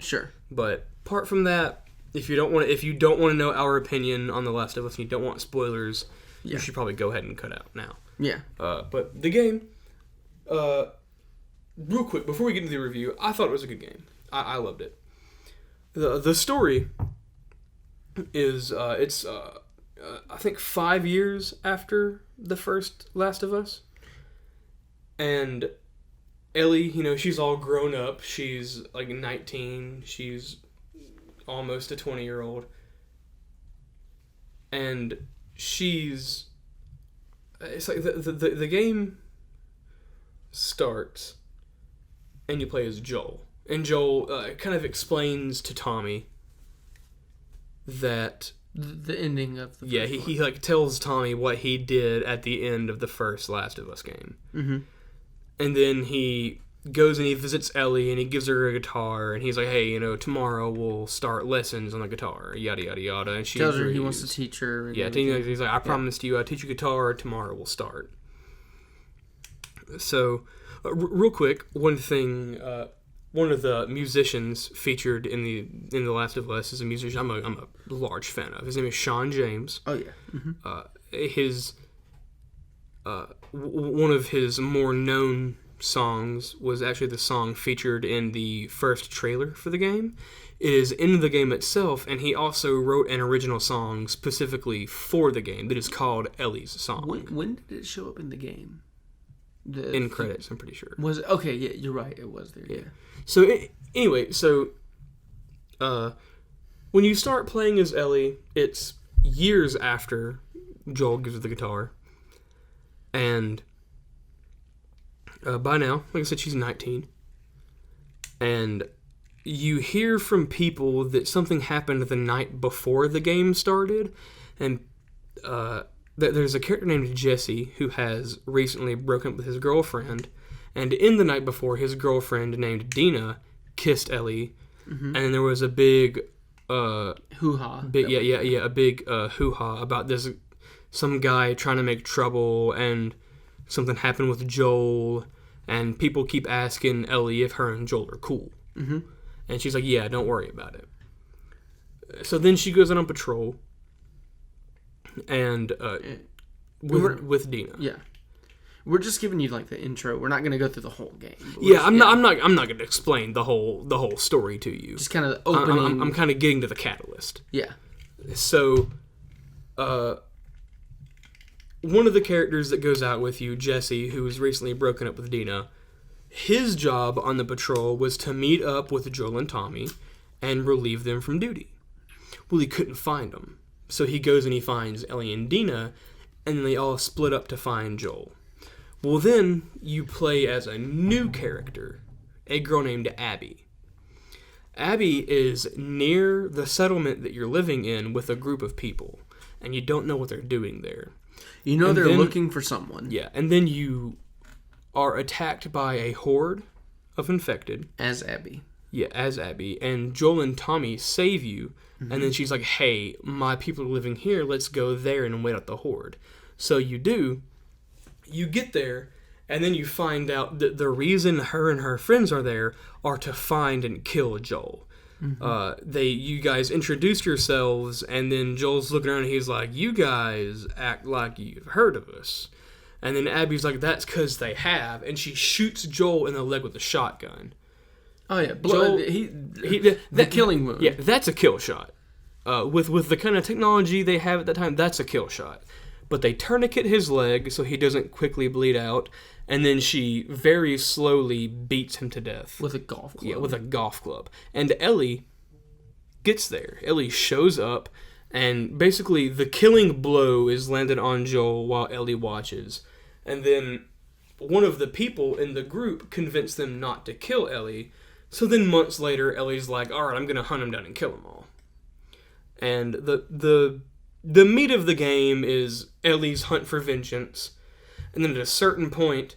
Sure. But apart from that, if you don't want to know our opinion on The Last of Us and you don't want spoilers, you should probably go ahead and cut out now. Yeah. But the game, real quick, before we get into the review, I thought it was a good game. I loved it. The story is, I think 5 years after the first Last of Us. And Ellie, she's all grown up. She's like 19. She's almost a 20-year-old. And it's like the game starts and you play as Joel. And Joel kind of explains to Tommy that the ending of the first he like tells Tommy what he did at the end of the first Last of Us game. Mm-hmm. And then he goes and he visits Ellie and he gives her a guitar and he's like, hey, tomorrow we'll start lessons on the guitar, yada yada yada. And she tells her he wants to teach her. He's like, I promised you I'd teach you guitar, tomorrow we'll start. So, real quick, one thing, one of the musicians featured in the Last of Us is a musician I'm a large fan of. His name is Sean James. Oh yeah. Mm-hmm. One of his more known songs was actually the song featured in the first trailer for the game. It is in the game itself, and he also wrote an original song specifically for the game that is called Ellie's Song. When did it show up in the game? In credits, I'm pretty sure. Was it? Okay, yeah, you're right. It was there. Yeah. So anyway, when you start playing as Ellie, it's years after Joel gives her the guitar, and by now, like I said, she's 19, and you hear from people that something happened the night before the game started, and there's a character named Jesse who has recently broken up with his girlfriend, and in the night before, his girlfriend named Dina kissed Ellie, and there was a big hoo-ha. A big hoo-ha about this, some guy trying to make trouble, and something happened with Joel, and people keep asking Ellie if her and Joel are cool. Mm-hmm. And she's like, yeah, don't worry about it. So then she goes on patrol, and with Dina. Yeah. We're just giving you like the intro. We're not going to go through the whole game. Yeah, I'm not going to explain the whole story to you. Just kind of the opening. I'm kind of getting to the catalyst. Yeah. So, one of the characters that goes out with you, Jesse, who was recently broken up with Dina, his job on the patrol was to meet up with Joel and Tommy and relieve them from duty. Well, he couldn't find them. So he goes and he finds Ellie and Dina, and then they all split up to find Joel. Well, then you play as a new character, a girl named Abby. Abby is near the settlement that you're living in with a group of people, and you don't know what they're doing there. They're looking for someone. Yeah, and then you are attacked by a horde of infected. As Abby. Yeah, as Abby. And Joel and Tommy save you, and then she's like, hey, my people are living here, let's go there and wait out the horde. So you do. You get there, and then you find out that the reason her and her friends are there are to find and kill Joel. Mm-hmm. You guys introduced yourselves, and then Joel's looking around and he's like, you guys act like you've heard of us. And then Abby's like, that's because they have, and she shoots Joel in the leg with a shotgun. Oh yeah, Joel, the killing wound. Yeah, that's a kill shot. With the kind of technology they have at that time, that's a kill shot. But they tourniquet his leg so he doesn't quickly bleed out, and then she very slowly beats him to death. With a golf club. Yeah, with a golf club. And Ellie gets there. Ellie shows up, and basically the killing blow is landed on Joel while Ellie watches. And then one of the people in the group convinced them not to kill Ellie, so then months later, Ellie's like, alright, I'm going to hunt them down and kill them all. And the meat of the game is Ellie's hunt for vengeance, and then at a certain point,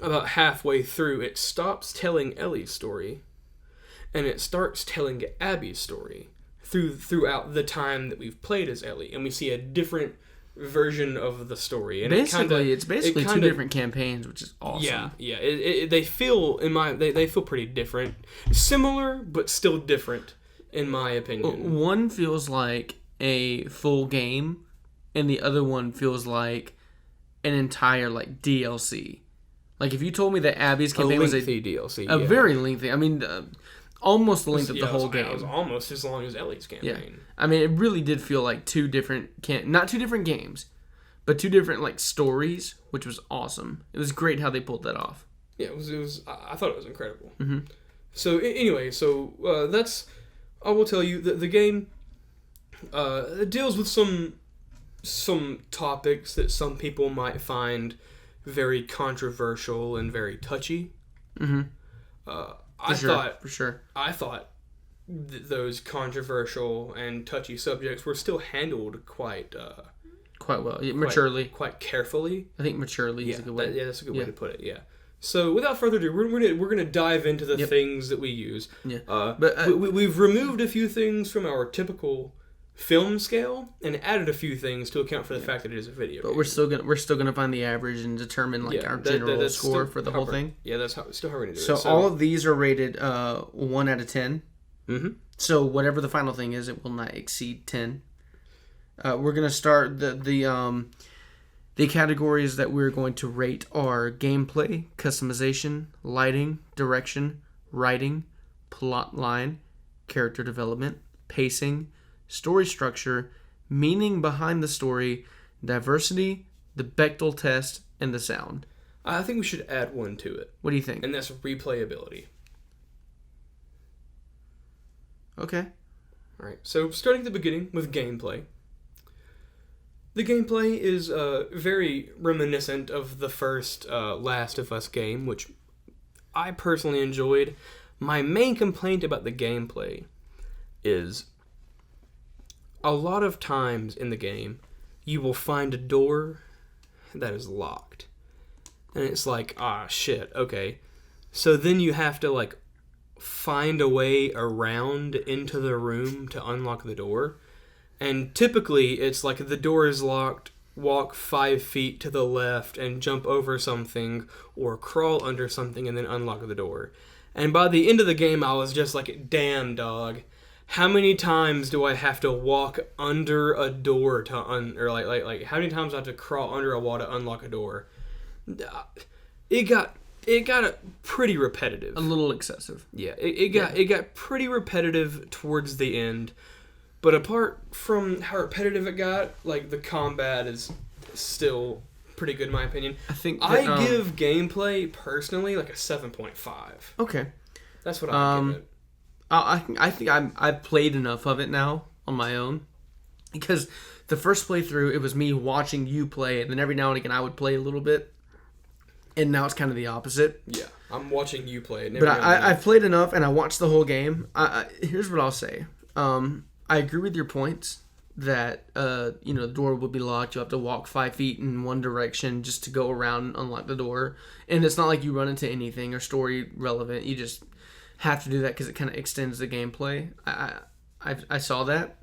about halfway through, it stops telling Ellie's story, and it starts telling Abby's story throughout the time that we've played as Ellie, and we see a different version of the story. And basically, it's basically it two different campaigns, which is awesome. Yeah. They feel they feel pretty different, similar but still different, in my opinion. One feels like a full game, and the other one feels like an entire like DLC. Like if you told me that Abby's campaign was a DLC, very lengthy. I mean, almost the length of the whole game. It was almost as long as Ellie's campaign. Yeah. I mean, it really did feel like two different not two different games, but two different like stories, which was awesome. It was great how they pulled that off. Yeah, it was. I thought it was incredible. Mm-hmm. So anyway, that's. I will tell you that the game deals with some topics that some people might find very controversial and very touchy. Mm-hmm. For sure. I thought those controversial and touchy subjects were still handled quite well, maturely, quite carefully. I think maturely is a good way. That's a good way to put it. Yeah. So without further ado, we're gonna dive into the things that we use. Yeah. But we've removed a few things from our typical film scale and added a few things to account for the fact that it is a video. But game. we're still gonna find the average and determine our general score for the whole thing. Yeah, that's still how we're gonna do it. So all of these are rated 1 out of 10. Mm-hmm. So whatever the final thing is, it will not exceed 10. We're gonna start the categories that we're going to rate are gameplay, customization, lighting, direction, writing, plot line, character development, pacing, story structure, meaning behind the story, diversity, the Bechdel test, and the sound. I think we should add one to it. What do you think? And that's replayability. Okay. All right. So starting at the beginning with gameplay. The gameplay is very reminiscent of the first Last of Us game, which I personally enjoyed. My main complaint about the gameplay is a lot of times in the game, you will find a door that is locked. And it's like, shit, okay. So then you have to, like, find a way around into the room to unlock the door. And typically, it's like the door is locked, walk 5 feet to the left and jump over something, or crawl under something and then unlock the door. And by the end of the game, I was just like, damn, dog. How many times do I have to walk under a door to like how many times do I have to crawl under a wall to unlock a door? It got pretty repetitive. A little excessive. Yeah, it got pretty repetitive towards the end. But apart from how repetitive it got, like the combat is still pretty good in my opinion. I think I give gameplay personally like a 7.5. Okay. That's what I give it. I think I've played enough of it now on my own, because the first playthrough it was me watching you play, and then every now and again I would play a little bit, and now it's kind of the opposite. Yeah, I'm watching you play it. But I've played enough, and I watched the whole game. Here's what I'll say. I agree with your points that the door will be locked. You have to walk 5 feet in one direction just to go around and unlock the door, and it's not like you run into anything or story relevant. You just have to do that because it kind of extends the gameplay. I saw that.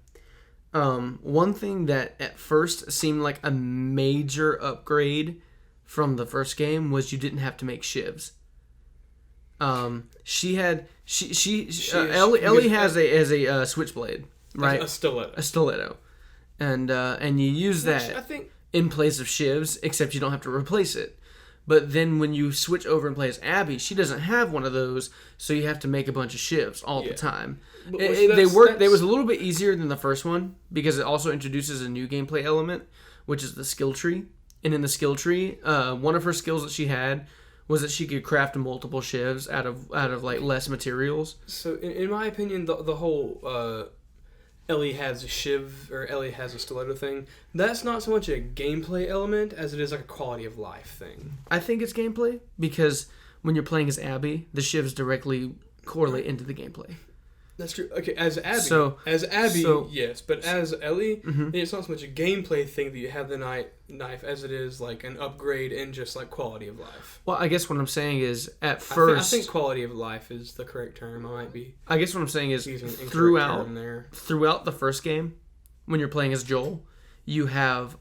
One thing that at first seemed like a major upgrade from the first game was you didn't have to make shivs. Ellie has a switchblade, right? A stiletto. A stiletto, and you use that I think in place of shivs, except you don't have to replace it. But then when you switch over and play as Abby, she doesn't have one of those, so you have to make a bunch of shivs all the time. They was a little bit easier than the first one because it also introduces a new gameplay element, which is the skill tree. And in the skill tree, one of her skills that she had was that she could craft multiple shivs out of like less materials. So in my opinion, the whole Ellie has a shiv or Ellie has a stiletto thing, that's not so much a gameplay element as it is like a quality of life thing. I think it's gameplay because when you're playing as Abby, the shivs directly correlate into the gameplay. That's true. Okay, as Abby, yes, but as Ellie, it's not so much a gameplay thing that you have the knife as it is like an upgrade in just like quality of life. Well, I guess what I'm saying is at first, I think quality of life is the correct term. I guess what I'm saying is throughout the first game, when you're playing as Joel, you have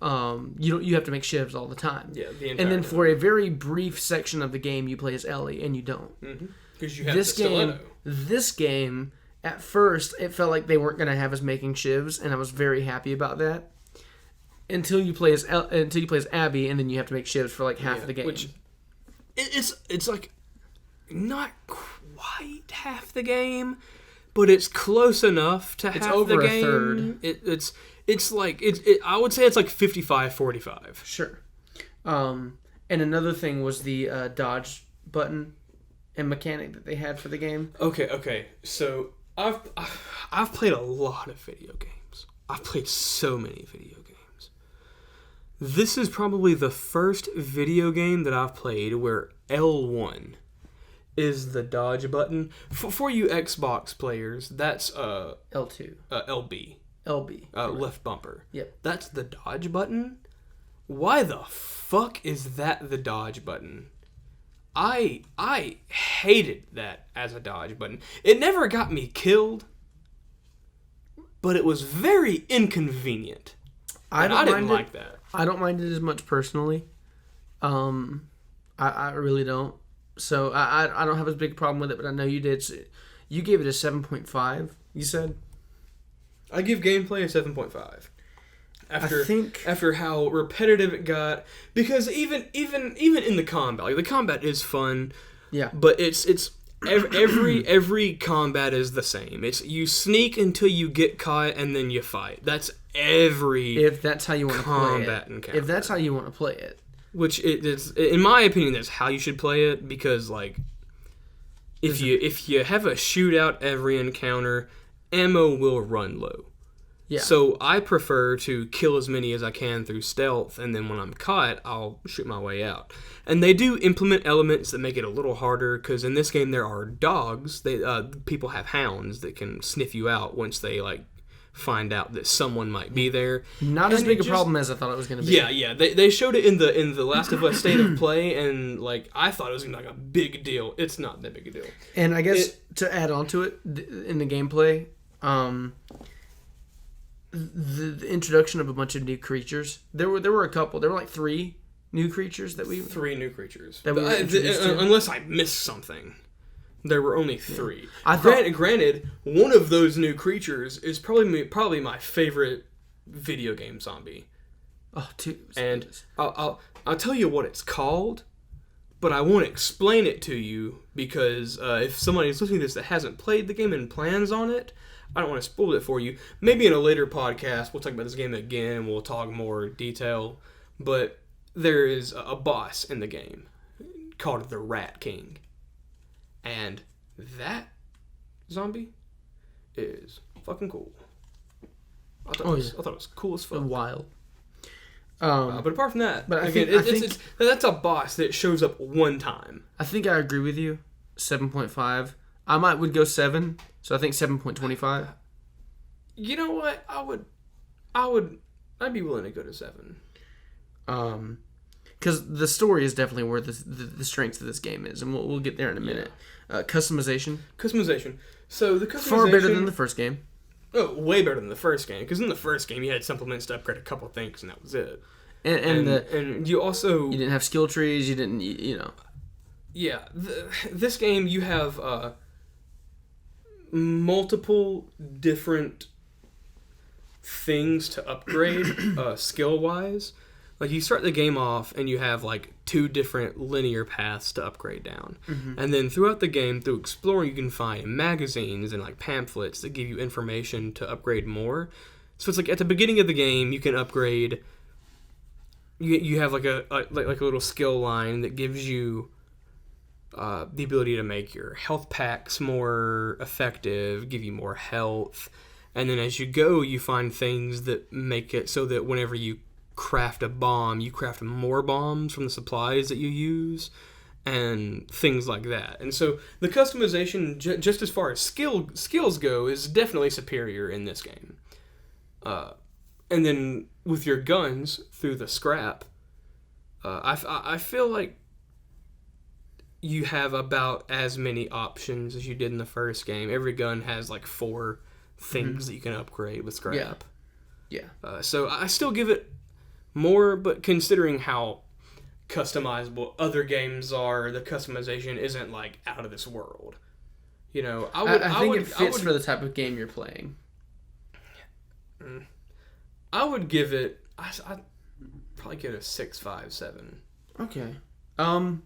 you have to make shivs all the time. Yeah, and then for a very brief section of the game, you play as Ellie, and you don't. Because you have this the stiletto. This game, at first, it felt like they weren't going to have us making shivs, and I was very happy about that. Until you play as Abby, and then you have to make shivs for like half of the game. Which it's like not quite half the game, but it's close enough to half over the game. A third. It's like I would say it's like 55-45. Sure. And another thing was the dodge button and mechanic that they had for the game. Okay. So I've played a lot of video games. I've played so many video games. This is probably the first video game that I've played where L1 is the dodge button. For you Xbox players, that's L2. LB. LB. Left bumper. Yep. That's the dodge button? Why the fuck is that the dodge button? I hated that as a dodge button. It never got me killed, but it was very inconvenient. I didn't like that. I don't mind it as much personally. I really don't. So I don't have a big problem with it, but I know you did. So you gave it a 7.5, you said? I give gameplay a 7.5. After how repetitive it got, because even in the combat, like the combat is fun. Yeah. But it's every combat is the same. It's you sneak until you get caught and then you fight. That's if that's how you want to play it. Encounter. If that's how you want to play it. Which is, in my opinion, that's how you should play it, because like if you have a shootout every encounter, ammo will run low. Yeah. So I prefer to kill as many as I can through stealth, and then when I'm caught, I'll shoot my way out. And they do implement elements that make it a little harder, because in this game there are dogs. People have hounds that can sniff you out once they like find out that someone might be there. Not as big a problem as I thought it was going to be. Yeah. They showed it in the Last of Us State of Play, and like I thought it was going to be like a big deal. It's not that big a deal. And I guess to add on to it in the gameplay, the introduction of a bunch of new creatures. There were a couple. There were like three new creatures that we were introduced to. Unless I missed something. There were only three. Granted, one of those new creatures is probably my favorite video game zombie. Oh, dude. And I'll tell you what it's called, but I won't explain it to you because if somebody's listening to this that hasn't played the game and plans on it, I don't want to spoil it for you. Maybe in a later podcast we'll talk about this game again and we'll talk more detail. But there is a boss in the game called the Rat King. And that zombie is fucking cool. I thought it was cool as fuck. Wild. But apart from that, but that's a boss that shows up one time. I think I agree with you. 7.5. I would go 7. So I think 7.25. You know what? I'd be willing to go to 7. Because the story is definitely where the strength of this game is, and we'll get there in a minute. Customization. So the customization far better than the first game. Oh, way better than the first game. Because in the first game, you had supplements to upgrade a couple things, and that was it. And you also you didn't have skill trees. You didn't, Yeah, this game you have multiple different things to upgrade skill wise. Like, you start the game off, and you have, like, 2 different linear paths to upgrade down. Mm-hmm. And then throughout the game, through exploring, you can find magazines and, like, pamphlets that give you information to upgrade more. So it's like, at the beginning of the game, you can upgrade... You have, like, a little skill line that gives you the ability to make your health packs more effective, give you more health. And then as you go, you find things that make it so that whenever you craft a bomb, you craft more bombs from the supplies that you use and things like that. And so the customization, just as far as skills go, is definitely superior in this game. And then with your guns through the scrap, I feel like you have about as many options as you did in the first game. Every gun has like 4 things that you can upgrade with scrap. Yeah. So I still give it more, but considering how customizable other games are, the customization isn't like out of this world. You know, I think it fits for the type of game you're playing. I would give it. I'd probably give it a 6, 5, 7. Okay. No,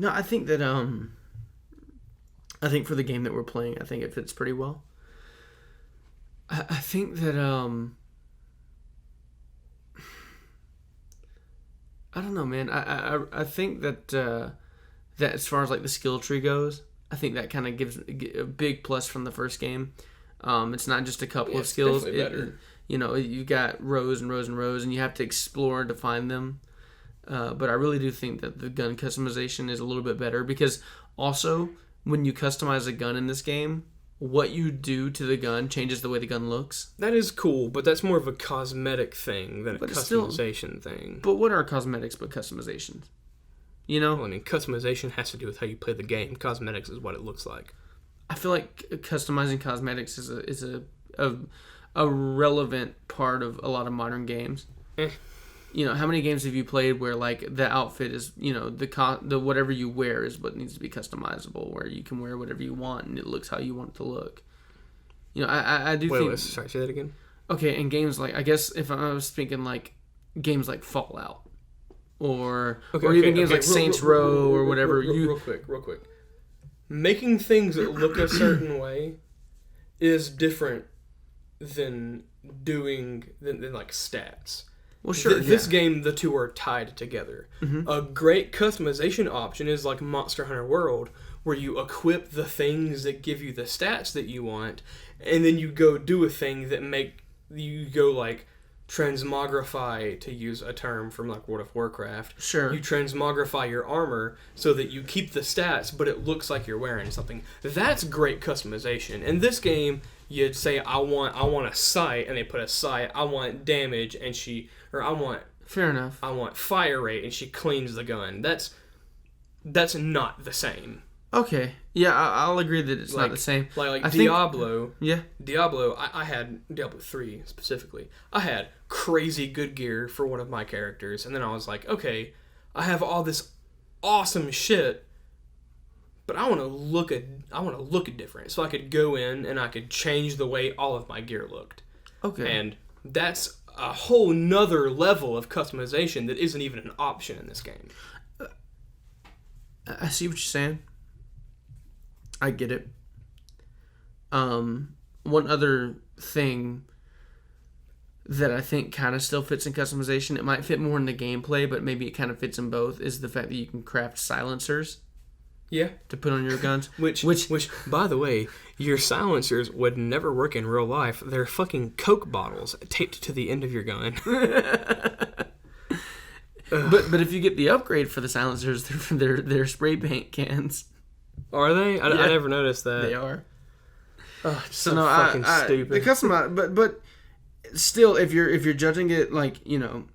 I think that I think for the game that we're playing, I think it fits pretty well. I think that I don't know, man. I think that that as far as like the skill tree goes, I think that kind of gives a big plus from the first game. It's not just a couple of skills. You know, you got rows and rows and rows, and you have to explore to find them. But I really do think that the gun customization is a little bit better because also when you customize a gun in this game, what you do to the gun changes the way the gun looks. That is cool, but that's more of a cosmetic thing than a customization thing. But what are cosmetics but customizations? You know? Well, I mean, customization has to do with how you play the game. Cosmetics is what it looks like. I feel like customizing cosmetics is a relevant part of a lot of modern games. You know, how many games have you played where like the outfit is, you know, the whatever you wear is what needs to be customizable, where you can wear whatever you want and it looks how you want it to look. You know, I do think. Sorry, say that again. Okay, in games like, I guess if I was thinking like games like Fallout, or even games like Saints Row or whatever. Real quick. Making things that look a certain way is different than doing than like stats. Well, sure. This game, the two are tied together. Mm-hmm. A great customization option is like Monster Hunter World, where you equip the things that give you the stats that you want, and then you go do a thing that you go like transmogrify, to use a term from like World of Warcraft. Sure. You transmogrify your armor so that you keep the stats, but it looks like you're wearing something. That's great customization. In this game, you'd say, I want a sight, and they put a sight. I want damage, and fair enough. I want fire rate, and she cleans the gun. That's not the same. Okay. Yeah, I'll agree that it's not the same. Like Diablo. Yeah. Diablo, I had Diablo 3 specifically. I had crazy good gear for one of my characters, and then I was like, okay, I have all this awesome shit, but I want to look different. So I could go in and I could change the way all of my gear looked. Okay. And that's a whole nother level of customization that isn't even an option in this game. I see what you're saying. I get it. One other thing that I think kind of still fits in customization, it might fit more in the gameplay, but maybe it kind of fits in both, is the fact that you can craft silencers. Yeah. To put on your guns. Which, by the way, your silencers would never work in real life. They're fucking Coke bottles taped to the end of your gun. But if you get the upgrade for the silencers, they're spray paint cans. Are they? I never noticed that. They are. Oh, so fucking stupid. The customize, but still, if you're judging it like, you know,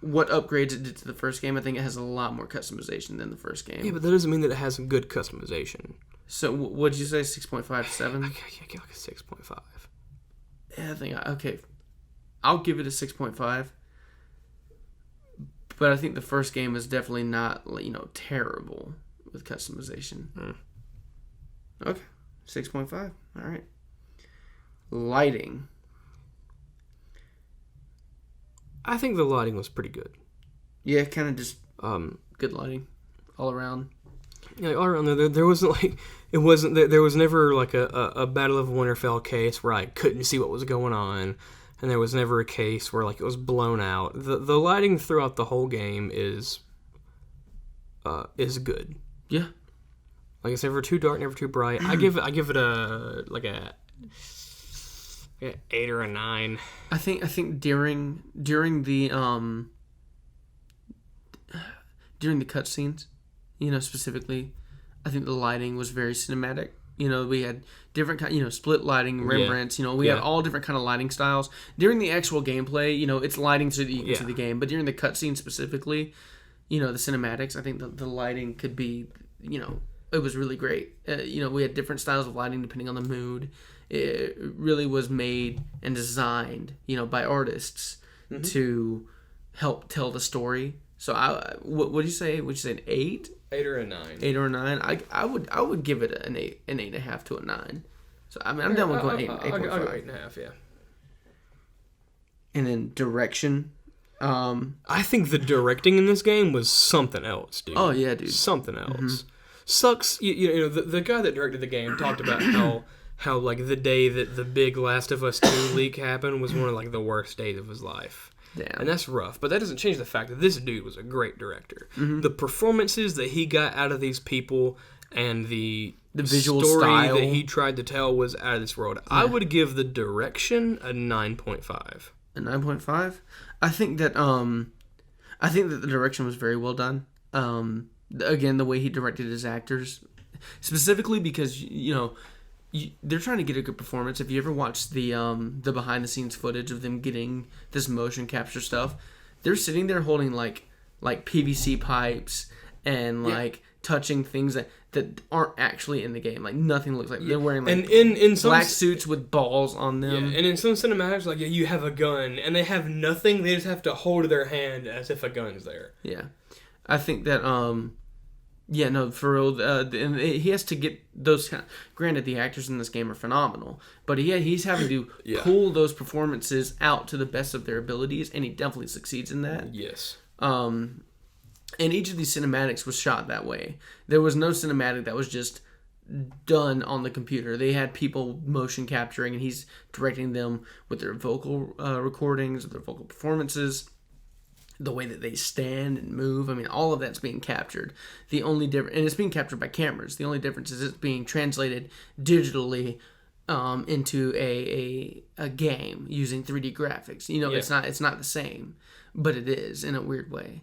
what upgrades it did to the first game, I think it has a lot more customization than the first game. Yeah, but that doesn't mean that it has good customization. So what'd you say? 6.5 to 7? I get like a 6.5. Yeah, I think okay. I'll give it a 6.5. But I think the first game is definitely not, you know, terrible with customization. Okay, 6.5. All right. Lighting. I think the lighting was pretty good. Yeah, kind of just good lighting all around. Yeah, all around there wasn't like there was never like a Battle of Winterfell case where I couldn't see what was going on, and there was never a case where like it was blown out. The lighting throughout the whole game is good. Yeah. Like it's never too dark, never too bright. I give it a 8 or a 9. I think during the cutscenes, you know, specifically, I think the lighting was very cinematic. You know, we had different kind, you know, split lighting, Rembrandts. You know, we had all different kind of lighting styles. During the actual gameplay, you know, it's lighting so that you can see the game. But during the cutscenes specifically, you know, the cinematics, I think the lighting could be, you know, it was really great. You know, we had different styles of lighting depending on the mood. It really was made and designed, by artists to help tell the story. So what would you say? Would you say an 8? 8 or a 9. 8 or a 9? I would give it an 8.5 to a 9. So I mean, I'm down with going 8. I'll go 8.5. Yeah. And then direction. I think the directing in this game was something else, dude. Oh yeah, dude. Something else. Sucks. The guy that directed the game talked about how like the day that the big Last of Us 2 leak happened was one of like the worst days of his life. Damn. And that's rough, but that doesn't change the fact that this dude was a great director. The performances that he got out of these people and the visual story style that he tried to tell was out of this world. Yeah. I would give the direction a 9.5. A 9.5? I think that the direction was very well done. Again, the way he directed his actors, specifically because they're trying to get a good performance. If you ever watch the behind the scenes footage of them getting this motion capture stuff, they're sitting there holding like PVC pipes and touching things that aren't actually in the game. Like nothing looks like they're wearing like in some black suits with balls on them. Yeah, and in some cinematics, like you have a gun and they have nothing. They just have to hold their hand as if a gun's there. Yeah, I think that yeah, no, for real. And he has to get those. Granted, the actors in this game are phenomenal, but he's having to pull those performances out to the best of their abilities, and he definitely succeeds in that. Yes. And each of these cinematics was shot that way. There was no cinematic that was just done on the computer. They had people motion capturing, and he's directing them with their vocal recordings, with their vocal performances, the way that they stand and move. I mean, all of that's being captured. The only difference, and it's being captured by cameras. The only difference is it's being translated digitally into a game using 3D graphics. It's not the same, but it is in a weird way.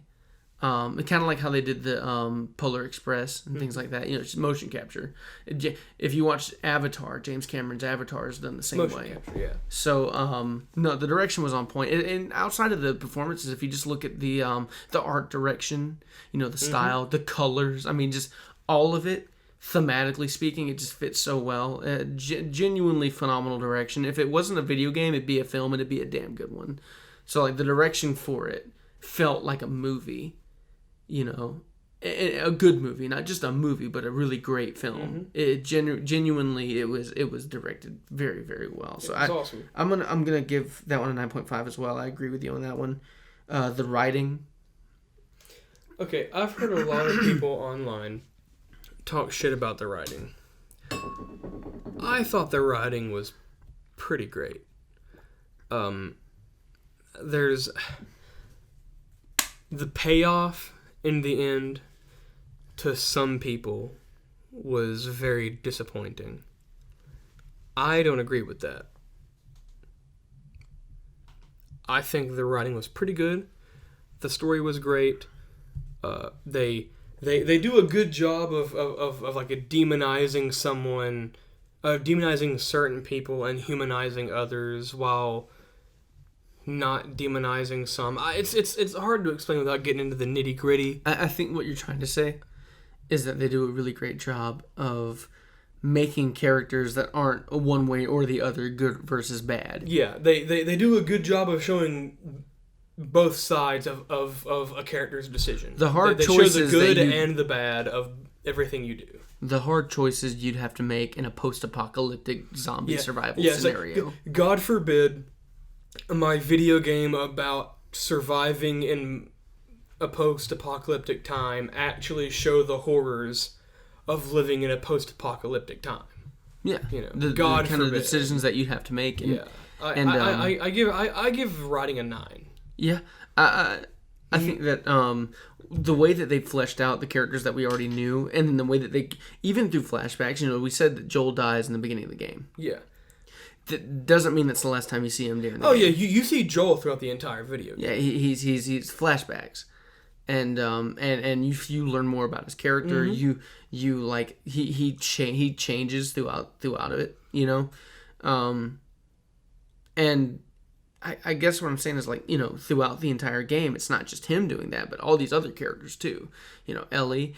Kind of like how they did the Polar Express and things like that. It's motion capture. If you watch Avatar, James Cameron's Avatar is done the same motion way. Capture, yeah. So no, the direction was on point. And outside of the performances, if you just look at the art direction, the style, the colors. I mean, just all of it. Thematically speaking, it just fits so well. Genuinely phenomenal direction. If it wasn't a video game, it'd be a film, and it'd be a damn good one. So like the direction for it felt like a movie. A good movie, not just a movie, but a really great film. It genuinely, it was directed very, very well. So it's awesome. I'm gonna give that one a 9.5 as well. I agree with you on that one. The writing. Okay, I've heard a lot of people online talk shit about the writing. I thought the writing was pretty great. There's the payoff in the end to some people was very disappointing. I don't agree with that. I think the writing was pretty good. The story was great. They do a good job of like demonizing someone, demonizing certain people and humanizing others while not demonizing some. It's hard to explain without getting into the nitty gritty. I think what you're trying to say is that they do a really great job of making characters that aren't one way or the other, good versus bad. Yeah, they do a good job of showing both sides of a character's decision. The hard they choices show the good and the bad of everything you do. The hard choices you'd have to make in a post-apocalyptic zombie survival scenario. Like, God forbid my video game about surviving in a post-apocalyptic time actually show the horrors of living in a post-apocalyptic time. Yeah, God the kind forbid. of decisions that you'd have to make. And, I give writing a 9. Yeah, I think that the way that they fleshed out the characters that we already knew, and then the way that they, even through flashbacks, we said that Joel dies in the beginning of the game. Yeah. That doesn't mean that's the last time you see him during the game. Yeah, you see Joel throughout the entire video game. Yeah, he's flashbacks, and you learn more about his character. You like he changes throughout of it, and I guess what I'm saying is, like, you know, throughout the entire game, it's not just him doing that, but all these other characters too. You know, Ellie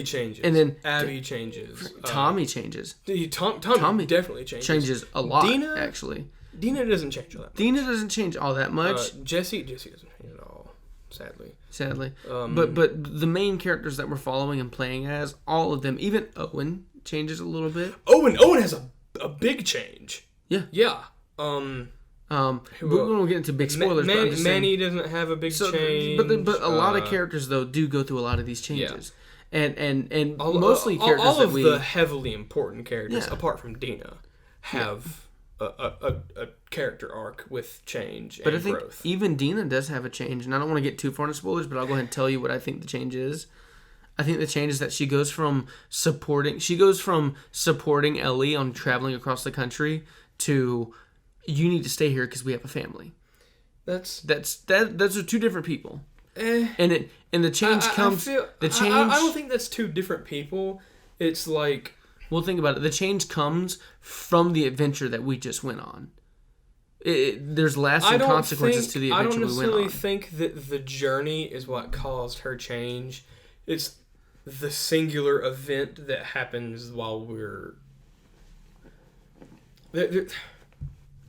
changes, and then Abby changes, Tommy changes. Tommy definitely changes A lot. Dina, actually. Dina doesn't change all that much. Dina doesn't change all that much. Jesse doesn't change at all, sadly. But the main characters that we're following and playing as, all of them, even Owen changes a little bit. Owen has a big change. Yeah. We won't get into big spoilers. but I'm just Manny saying, doesn't have a big change. But a lot of characters though do go through a lot of these changes, and mostly all characters of the heavily important characters, apart from Dina, have a character arc with change and I think growth. even Dina does have a change, and I don't want to get too far into spoilers, but I'll go ahead and tell you what I think the change is. I think the change is that she goes from supporting Ellie on traveling across the country to, you need to stay here because we have a family. Those are two different people. And the change comes. I don't think that's two different people. It's like, well, think about it. The change comes from the adventure that we just went on. There's lasting consequences to the adventure we went on. I don't necessarily think that the journey is what caused her change. It's the singular event that happens while we're.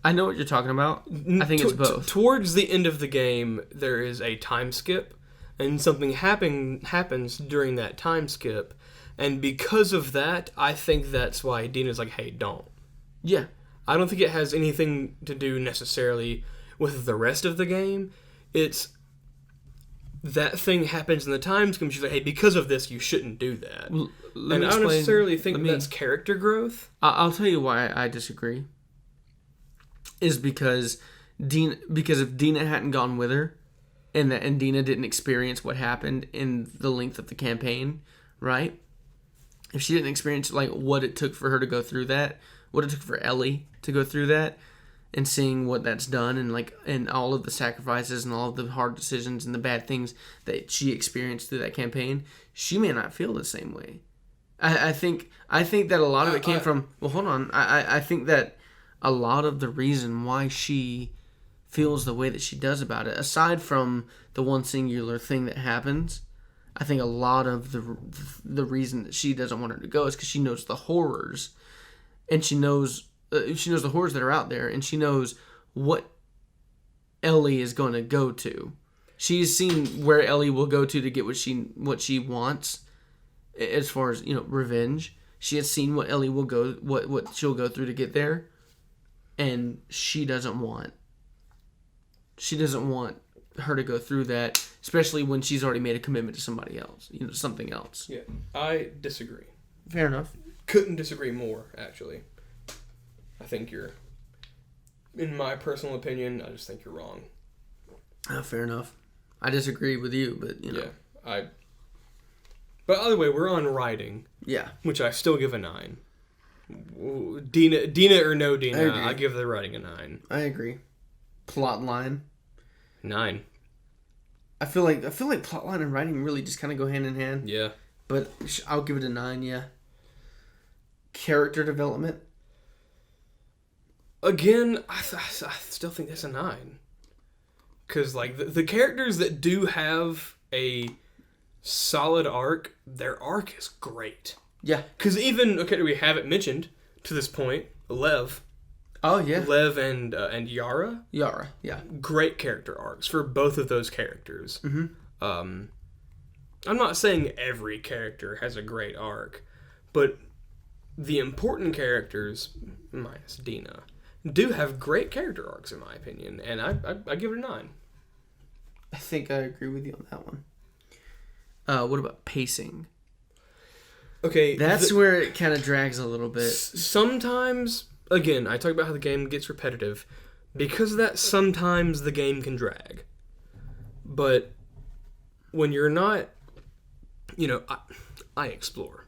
I know what you're talking about. I think it's both. Towards the end of the game, there is a time skip, and something happens during that time skip. And because of that, I think that's why Dina's like, hey, don't. Yeah. I don't think it has anything to do necessarily with the rest of the game. It's that thing happens in the time skip. She's like, hey, because of this, you shouldn't do that. And I don't necessarily think that's character growth. I'll tell you why I disagree. Is because if Dina hadn't gone with her, and Dina didn't experience what happened in the length of the campaign, right? If she didn't experience like what it took for her to go through that, what it took for Ellie to go through that, and seeing what that's done, and all of the sacrifices and all of the hard decisions and the bad things that she experienced through that campaign, she may not feel the same way. I think that a lot of it came from. Well, hold on. I think that a lot of the reason why she feels the way that she does about it, aside from the one singular thing that happens, I think a lot of the reason that she doesn't want her to go is because she knows the horrors, and she knows the horrors that are out there, and she knows what Ellie is going to go to. She's seen where Ellie will go to get what she wants, as far as, you know, revenge. She has seen what Ellie will go, what she'll go through to get there, and she doesn't want her to go through that, especially when she's already made a commitment to somebody else, you know, something else. Yeah, I disagree. Fair enough. Couldn't disagree more, actually. I think in my personal opinion, I just think you're wrong. Fair enough. I disagree with you, but, you know. Yeah, But either way, we're on writing. Yeah. Which I still give a 9. Dina or no Dina, I give the writing a 9. I agree. Plot line. 9. I feel like plotline and writing really just kind of go hand in hand. Yeah. But I'll give it a 9, yeah. Character development. Again, I still think that's a 9. Because, like, the characters that do have a solid arc, their arc is great. Yeah. Because even, we haven't mentioned to this point, Lev. Oh, yeah. Lev and Yara. Yara, yeah. Great character arcs for both of those characters. Mm-hmm. I'm not saying every character has a great arc, but the important characters, minus Dina, do have great character arcs, in my opinion, and I give it a 9. I think I agree with you on that one. What about pacing? Okay. That's where it kind of drags a little bit. Sometimes, again, I talk about how the game gets repetitive. Because of that, sometimes the game can drag. But when you're not, you know, I explore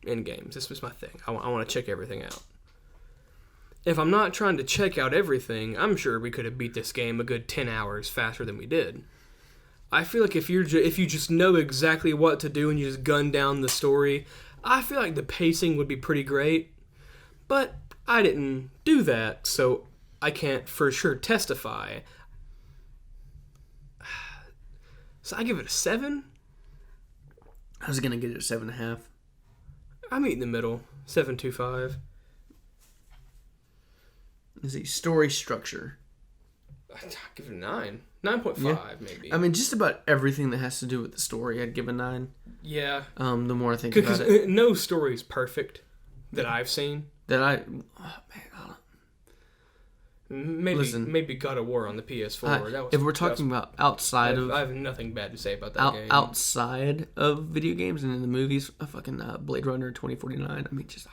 in games. This was my thing. I want to check everything out. If I'm not trying to check out everything, I'm sure we could have beat this game a good 10 hours faster than we did. I feel like if you just know exactly what to do and you just gun down the story, I feel like the pacing would be pretty great. But I didn't do that, so I can't for sure testify. So I give it a 7. I was gonna get it a 7.5. I'm in the middle. 7.25. Is the story structure? I'd give it a 9. 9.5 maybe. I mean, just about everything that has to do with the story, I'd give a 9. Yeah. The more I think about it, Because no story is perfect that I've seen. Maybe God of War on the PS4. If we're talking about outside of, I have nothing bad to say about that game. Outside of video games and in the movies, fucking Blade Runner 2049. I mean, just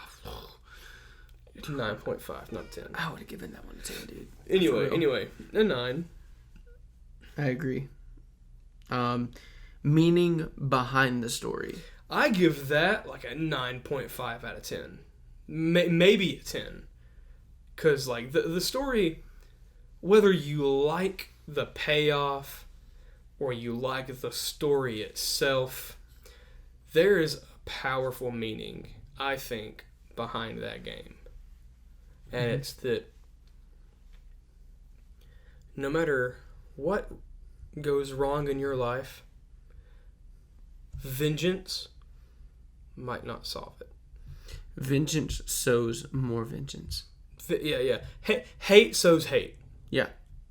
9.5, not 10. I would have given that one a 10, dude. Anyway, a 9. I agree. Meaning behind the story. I give that like a 9.5 out of 10. Maybe a 10. Because, like, the story, whether you like the payoff or you like the story itself, there is a powerful meaning, I think, behind that game. And it's that no matter what goes wrong in your life, vengeance might not solve it. Vengeance sows more vengeance. Yeah. Hate sows hate. Yeah.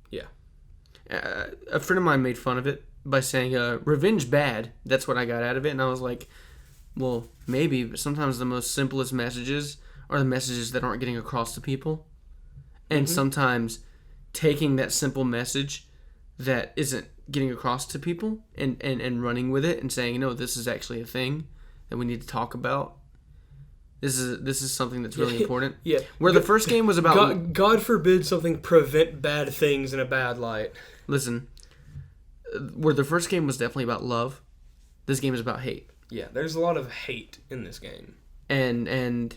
Yeah. A friend of mine made fun of it by saying, revenge bad. That's what I got out of it. And I was like, well, maybe, but sometimes the most simplest messages are the messages that aren't getting across to people. And sometimes taking that simple message that isn't getting across to people and running with it and saying, no, this is actually a thing that we need to talk about. This is something that's really important. Yeah. Where the first game was about... God forbid something prevent bad things in a bad light. Listen, where the first game was definitely about love, this game is about hate. Yeah, there's a lot of hate in this game. And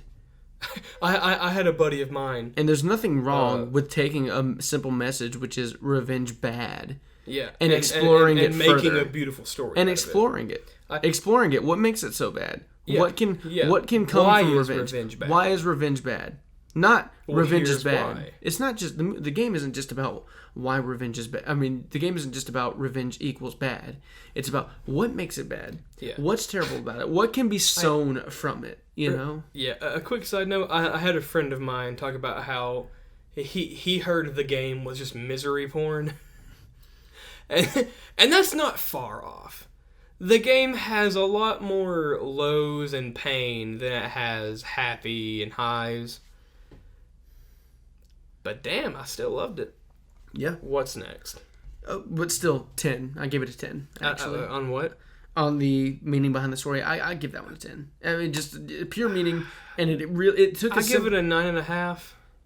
I had a buddy of mine. And there's nothing wrong with taking a simple message, which is revenge bad. Yeah. And exploring it further. And making a beautiful story. And exploring it. Exploring it. What makes it so bad? Yeah. What can come from revenge? Bad? Why is revenge bad? Not revenge is bad. Why. It's not just the game isn't just about why revenge is bad. I mean, the game isn't just about revenge equals bad. It's about what makes it bad. Yeah. What's terrible about it? What can be sown from it? You know. Yeah. A quick side note: I had a friend of mine talk about how he heard the game was just misery porn, and that's not far off. The game has a lot more lows and pain than it has happy and highs. But damn, I still loved it. Yeah. What's next? But still, 10. I gave it a 10, actually. On what? On the meaning behind the story, I give that one a 10. I mean, just pure meaning, and it took. I give it a 9.5.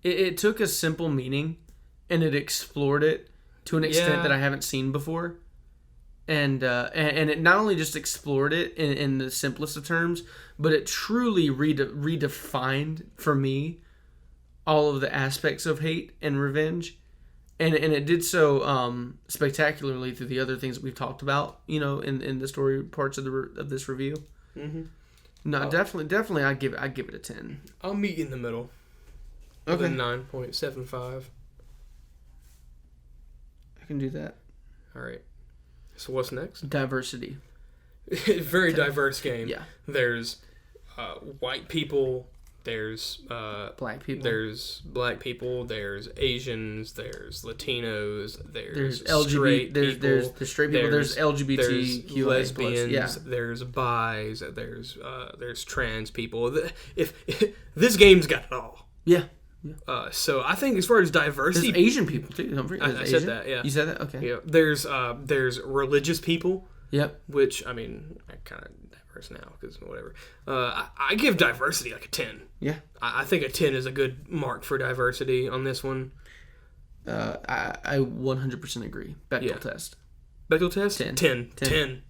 It took a simple meaning, and it explored it to an extent that I haven't seen before. And it not only just explored it in the simplest of terms, but it truly redefined for me all of the aspects of hate and revenge, and it did so spectacularly through the other things that we've talked about, you know, in the story parts of this review. Mm-hmm. No, definitely, I give it a 10. I'll meet you in the middle. Okay, 9.75. I can do that. All right. So what's next? Diversity. Very diverse game. Yeah. There's white people. There's black people. There's black people. There's Asians. There's Latinos. There's LGBT. Straight There's the straight people. There's LGBTQ. There's lesbians. Yeah. There's bis. There's trans people. If this game's got it all. Yeah. So I think as far as diversity, there's Asian people too. Don't forget. I said that. Yeah. You said that. Okay. Yeah. There's religious people. Yep. Which I mean, I kind of diverse now because whatever. I give diversity like a 10. Yeah. I think a 10 is a good mark for diversity on this one. I 100% agree. Bechdel test. Bechdel test. 10. 10.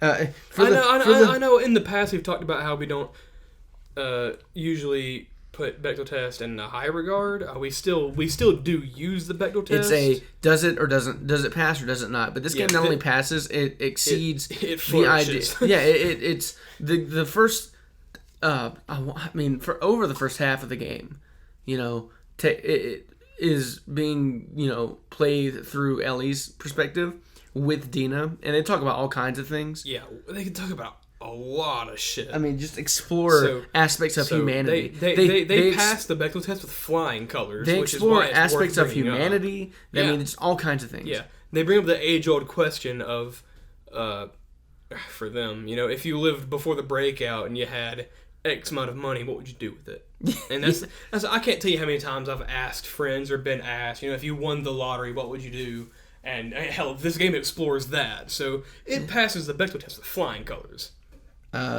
I know. In the past, we've talked about how we don't usually put Bechdel test in a high regard. We still do use the Bechdel test. It's does it pass or does it not? But this game not only passes, it exceeds the idea. Yeah, it's the first. I mean, for over the first half of the game, you know, it is being, played through Ellie's perspective with Dina, and they talk about all kinds of things. Yeah, they can talk about a lot of shit. I mean, just explore aspects of humanity. They pass the Bechdel test with flying colors. They which explore is why it's aspects worth of bringing humanity. up. I mean, it's all kinds of things. Yeah, they bring up the age-old question of, for them, if you lived before the breakout and you had X amount of money, what would you do with it? And that's I can't tell you how many times I've asked friends or been asked, if you won the lottery, what would you do? And hell, this game explores that, so it passes the Bechdel test with flying colors.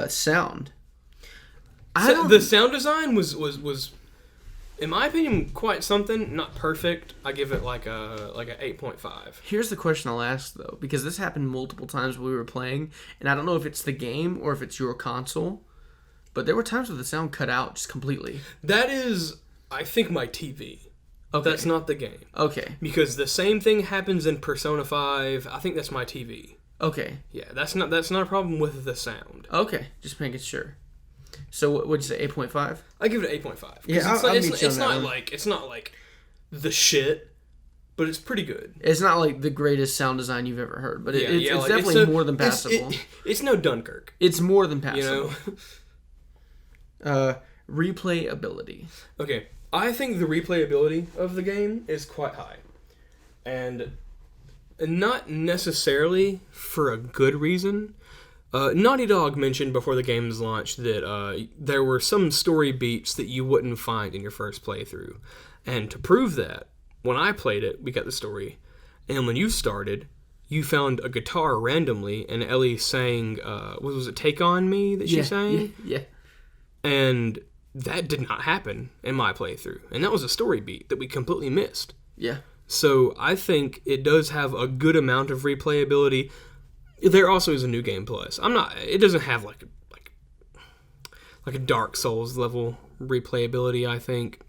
Sound. The sound design was, in my opinion, quite something. Not perfect. I give it like a 8.5. Here's the question I'll ask though, because this happened multiple times when we were playing, and I don't know if it's the game or if it's your console, but there were times where the sound cut out just completely. That is, I think, my TV. Okay. That's not the game. Okay. Because the same thing happens in Persona 5. I think that's my TV. Okay. Yeah, that's not a problem with the sound. Okay, just making sure. So what'd you say, 8.5? I give it an 8.5. Yeah, it's not like the shit, but it's pretty good. It's not like the greatest sound design you've ever heard, but it's definitely more than passable. It's no Dunkirk. It's more than passable. Replayability. Okay, I think the replayability of the game is quite high. And not necessarily for a good reason. Naughty Dog mentioned before the game's launch that there were some story beats that you wouldn't find in your first playthrough. And to prove that, when I played it, we got the story. And when you started, you found a guitar randomly, and Ellie sang, what was it, Take On Me that she sang? Yeah. And that did not happen in my playthrough. And that was a story beat that we completely missed. Yeah. So I think it does have a good amount of replayability. There also is a New Game Plus. It doesn't have like a Dark Souls level replayability, I think.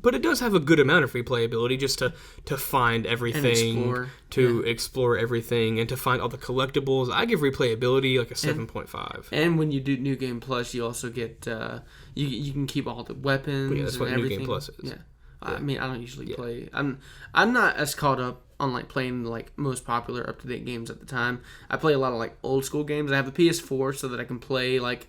But it does have a good amount of replayability just to find everything, explore everything, and to find all the collectibles. I give replayability like a 7.5. And when you do New Game Plus, you also get you can keep all the weapons. Yeah, that's what everything. New Game Plus is. Yeah. I mean, I don't usually play. I'm not as caught up on like playing like most popular up to date games at the time. I play a lot of like old school games. I have a PS4 so that I can play like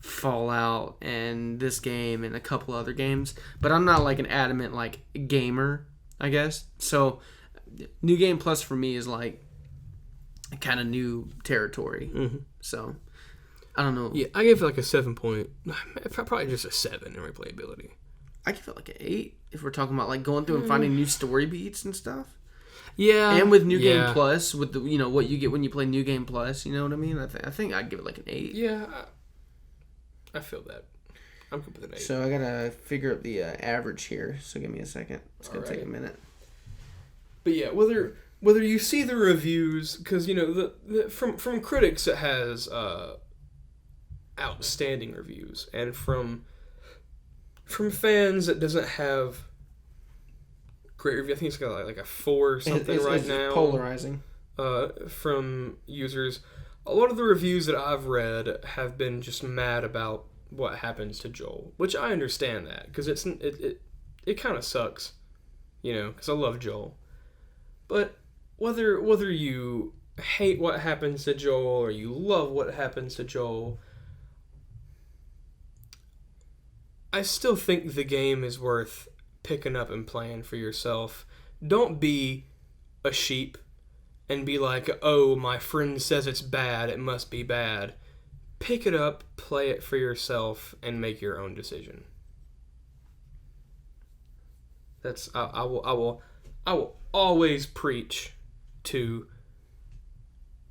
Fallout and this game and a couple other games, but I'm not like an adamant like gamer, I guess. So New Game Plus for me is like kind of new territory. Mm-hmm. So I don't know. Yeah, I give it like a 7 point, probably just a 7 in replayability. I give it like an 8 if we're talking about like going through and finding new story beats and stuff. Yeah, and with New Game Plus, with the what you get when you play New Game Plus, you know what I mean? I think I'd give it like an 8. Yeah. I feel that. I'm good with an 8. So I gotta figure out the average here. So give me a second. It's gonna take a minute. But yeah, whether you see the reviews, because from critics it has outstanding reviews, and from fans it doesn't have great review. I think it's got like a 4 or something it's now. Polarizing. From users. A lot of the reviews that I've read have been just mad about what happens to Joel, which I understand that because it kind of sucks, because I love Joel. But whether you hate what happens to Joel or you love what happens to Joel, I still think the game is worth picking up and playing for yourself. Don't be a sheep and be like, oh, my friend says it's bad, it must be bad. Pick it up, play it for yourself, and make your own decision. I will always preach to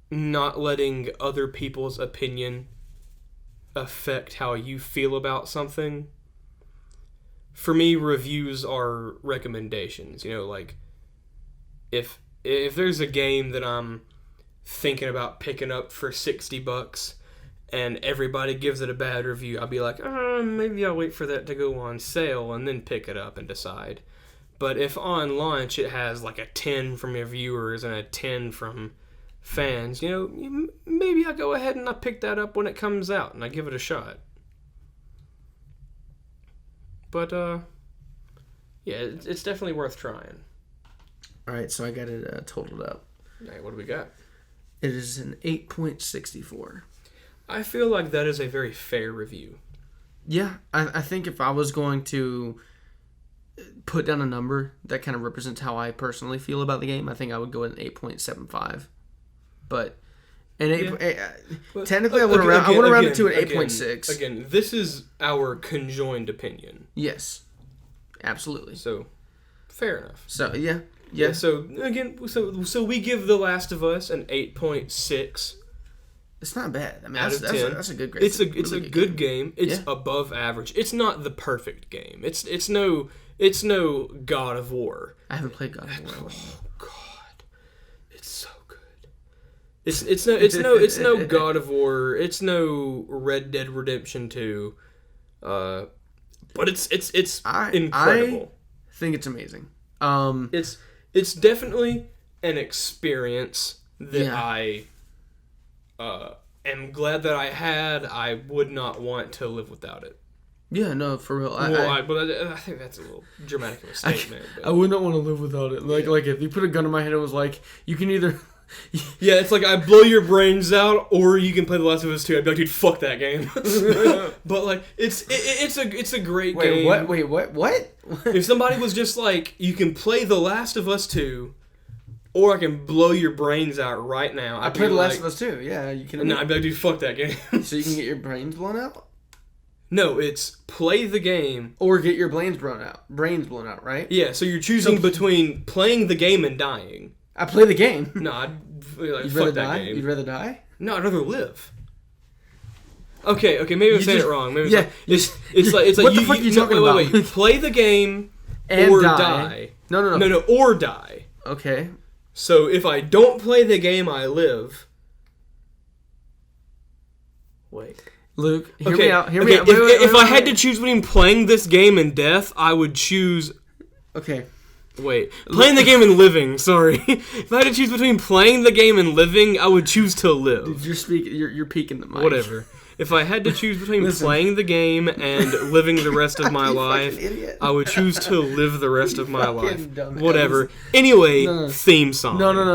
not letting other people's opinion affect how you feel about something. For me, reviews are recommendations. Like if there's a game that I'm thinking about picking up for $60 and everybody gives it a bad review, I'll be like, maybe I'll wait for that to go on sale and then pick it up and decide. But if on launch it has like a 10 from your viewers and a 10 from fans, maybe I'll go ahead and I pick that up when it comes out and I give it a shot. But, Yeah, it's definitely worth trying. All right, so I got it totaled up. All right, what do we got? It is an 8.64. I feel like that is a very fair review. Yeah, I think if I was going to put down a number that kind of represents how I personally feel about the game, I think I would go with an 8.75. But technically, I would round it to an 8.6. Again, this is our conjoined opinion. Yes, absolutely. So, fair enough. So yeah. So again, so we give The Last of Us an 8.6. It's not bad. I mean, out of 10. That's a good grade. It's a good game. It's above average. It's not the perfect game. It's no God of War. I haven't played God of War. Oh God, it's so good. It's no God of War. It's no Red Dead Redemption 2. But it's incredible. I think it's amazing. It's definitely an experience that I am glad that I had. I would not want to live without it. Yeah, no, for real. I think that's a little dramatic of a statement. I would not want to live without it. Like if you put a gun in my head and was like, you can either... Yeah, it's like I blow your brains out, or you can play The Last of Us 2. I'd be like, dude, fuck that game. But like, it's a great game. Wait, what? If somebody was just like, you can play The Last of Us 2, or I can blow your brains out right now. I played The Last of Us 2. Yeah, you can. No, I'd be like, dude, fuck that game. So you can get your brains blown out. No, it's play the game or get your brains blown out. Right? Yeah. So you're choosing between playing the game and dying. I play the game. No, I'd You'd fuck rather that die? game. You'd rather die? No, I'd rather live. Okay, maybe I'm saying it wrong. Maybe it's like what the fuck are you talking about? Wait. Play the game and or die. No, or die. Okay. So if I don't play the game, I live. Wait. Luke, hear me out. Wait, if I had to choose between playing this game and death, I would choose... Okay. Wait. Playing the game and living, sorry. If I had to choose between playing the game and living, I would choose to live. Dude, you're peeking the mic. Whatever. If I had to choose between playing the game and living the rest of my life, I would choose to live the rest of my life. Dumbass. Whatever. Anyway, theme song. No.